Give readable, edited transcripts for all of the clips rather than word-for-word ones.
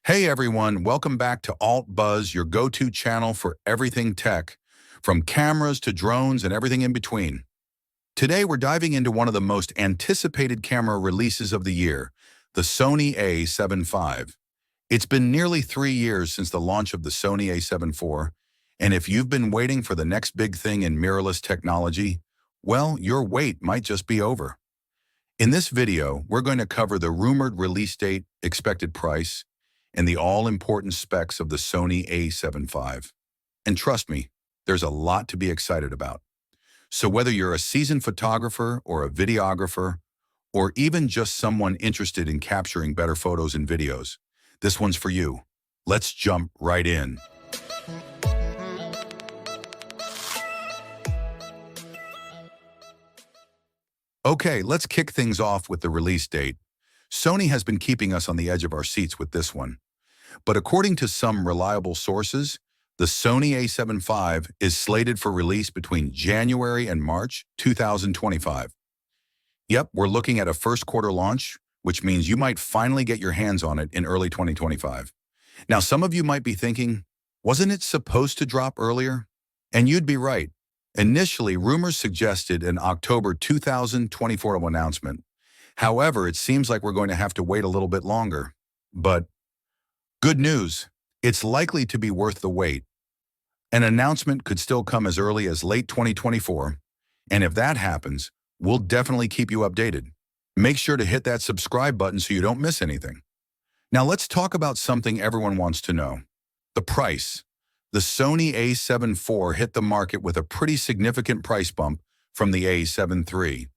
Hey everyone, welcome back to Alt Buzz, your go-to channel for everything tech, from cameras to drones and everything in between. Today we're diving into one of the most anticipated camera releases of the year, the Sony A7 V. It's been nearly 3 years since the launch of the Sony A7 IV, and if you've been waiting for the next big thing in mirrorless technology, well, your wait might just be over. In this video, we're going to cover the rumored release date, expected price, and the all-important specs of the Sony A7 V. And trust me, there's a lot to be excited about. So whether you're a seasoned photographer or a videographer, or even just someone interested in capturing better photos and videos, this one's for you. Let's jump right in. Okay, let's kick things off with the release date. Sony has been keeping us on the edge of our seats with this one. But according to some reliable sources, the Sony A7 V is slated for release between January and March 2025. Yep, we're looking at a first quarter launch, which means you might finally get your hands on it in early 2025. Now, some of you might be thinking, wasn't it supposed to drop earlier? And you'd be right. Initially, rumors suggested an October 2024 announcement. However, it seems like we're going to have to wait a little bit longer. But good news, it's likely to be worth the wait. An announcement could still come as early as late 2024, and if that happens, we'll definitely keep you updated. Make sure to hit that subscribe button so you don't miss anything. Now let's talk about something everyone wants to know. The price. The Sony A7 IV hit the market with a pretty significant price bump from the A7 III.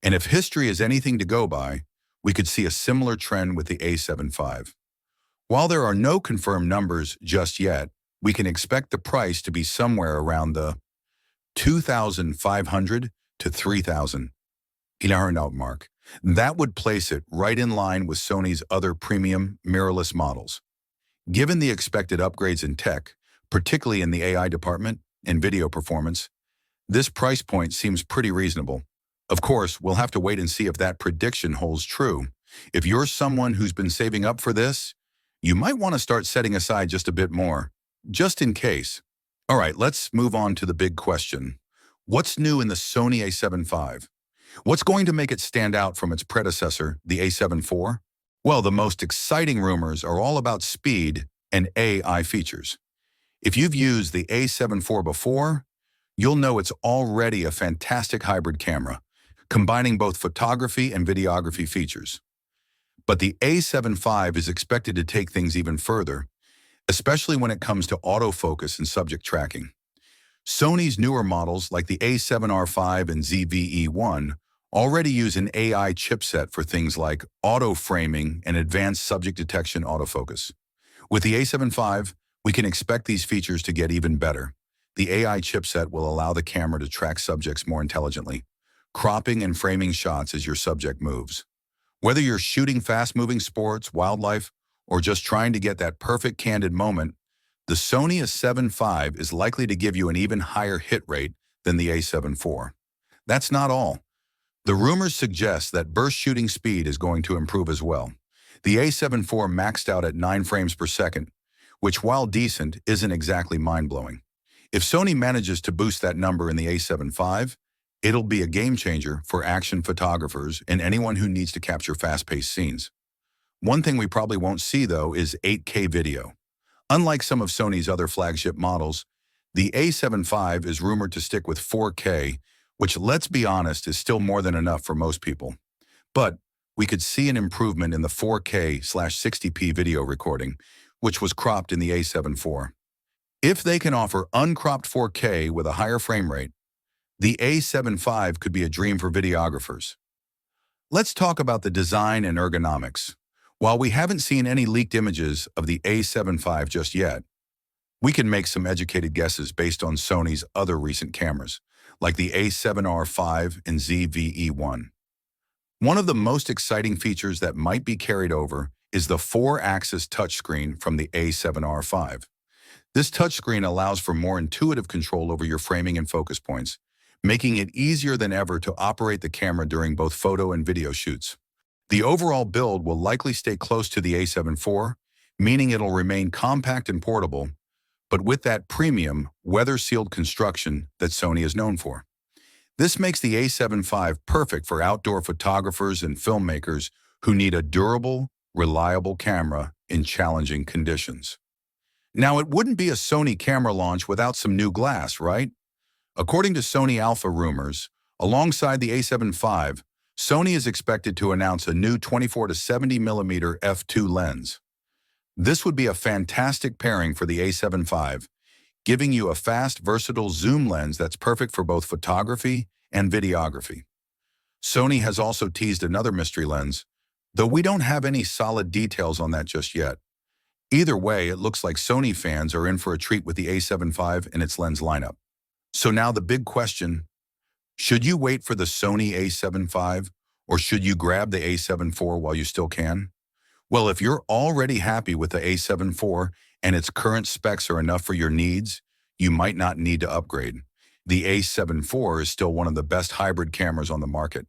And if history is anything to go by, we could see a similar trend with the A7 V. While there are no confirmed numbers just yet, we can expect the price to be somewhere around the $2,500 to $3,000 mark. That would place it right in line with Sony's other premium mirrorless models. Given the expected upgrades in tech, particularly in the AI department and video performance, this price point seems pretty reasonable. Of course, we'll have to wait and see if that prediction holds true. If you're someone who's been saving up for this, you might want to start setting aside just a bit more, just in case. All right, let's move on to the big question. What's new in the Sony A7 V? What's going to make it stand out from its predecessor, the A7 IV? Well, the most exciting rumors are all about speed and AI features. If you've used the A7 IV before, you'll know it's already a fantastic hybrid camera, combining both photography and videography features. But the A7 V is expected to take things even further, especially when it comes to autofocus and subject tracking. Sony's newer models like the A7R V and ZV-E1 already use an AI chipset for things like auto-framing and advanced subject detection autofocus. With the A7 V, we can expect these features to get even better. The AI chipset will allow the camera to track subjects more intelligently, cropping and framing shots as your subject moves. Whether you're shooting fast-moving sports, wildlife, or just trying to get that perfect candid moment, the Sony A7 V is likely to give you an even higher hit rate than the A7 IV. That's not all. The rumors suggest that burst shooting speed is going to improve as well. The A7 IV maxed out at 9 frames per second, which, while decent, isn't exactly mind-blowing. If Sony manages to boost that number in the A7 V, it'll be a game-changer for action photographers and anyone who needs to capture fast-paced scenes. One thing we probably won't see, though, is 8K video. Unlike some of Sony's other flagship models, the A7 V is rumored to stick with 4K, which, let's be honest, is still more than enough for most people. But we could see an improvement in the 4K/60p video recording, which was cropped in the A7 IV. If they can offer uncropped 4K with a higher frame rate, the A7 V could be a dream for videographers. Let's talk about the design and ergonomics. While we haven't seen any leaked images of the A7 V just yet, we can make some educated guesses based on Sony's other recent cameras, like the A7R V and ZV-E1. One of the most exciting features that might be carried over is the 4-axis touchscreen from the A7R V. This touchscreen allows for more intuitive control over your framing and focus points, making it easier than ever to operate the camera during both photo and video shoots. The overall build will likely stay close to the A7 IV, meaning it'll remain compact and portable, but with that premium, weather-sealed construction that Sony is known for. This makes the A7 V perfect for outdoor photographers and filmmakers who need a durable, reliable camera in challenging conditions. Now, it wouldn't be a Sony camera launch without some new glass, right? According to Sony Alpha rumors, alongside the A7 V, Sony is expected to announce a new 24 to 70mm f2 lens. This would be a fantastic pairing for the A7 V, giving you a fast, versatile zoom lens that's perfect for both photography and videography. Sony has also teased another mystery lens, though we don't have any solid details on that just yet. Either way, it looks like Sony fans are in for a treat with the A7 V and its lens lineup. So now the big question, should you wait for the Sony A7 V or should you grab the A7 IV while you still can? Well, if you're already happy with the A7 IV and its current specs are enough for your needs, you might not need to upgrade. The A7 IV is still one of the best hybrid cameras on the market,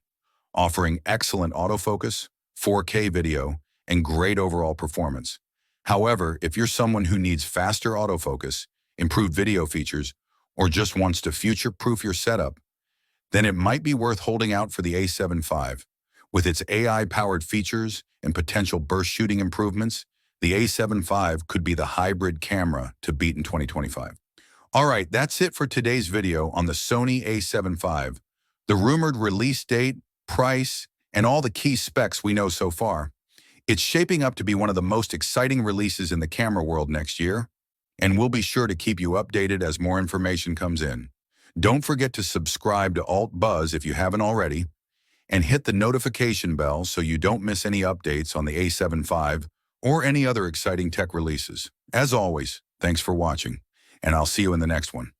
offering excellent autofocus, 4K video, and great overall performance. However, if you're someone who needs faster autofocus, improved video features, or just wants to future-proof your setup, then it might be worth holding out for the A7 V. With its AI-powered features and potential burst shooting improvements, the A7 V could be the hybrid camera to beat in 2025. All right, that's it for today's video on the Sony A7 V, the rumored release date, price, and all the key specs we know so far. It's shaping up to be one of the most exciting releases in the camera world next year, and we'll be sure to keep you updated as more information comes in. Don't forget to subscribe to Alt Buzz if you haven't already, and hit the notification bell so you don't miss any updates on the A7 V or any other exciting tech releases. As always, thanks for watching, and I'll see you in the next one.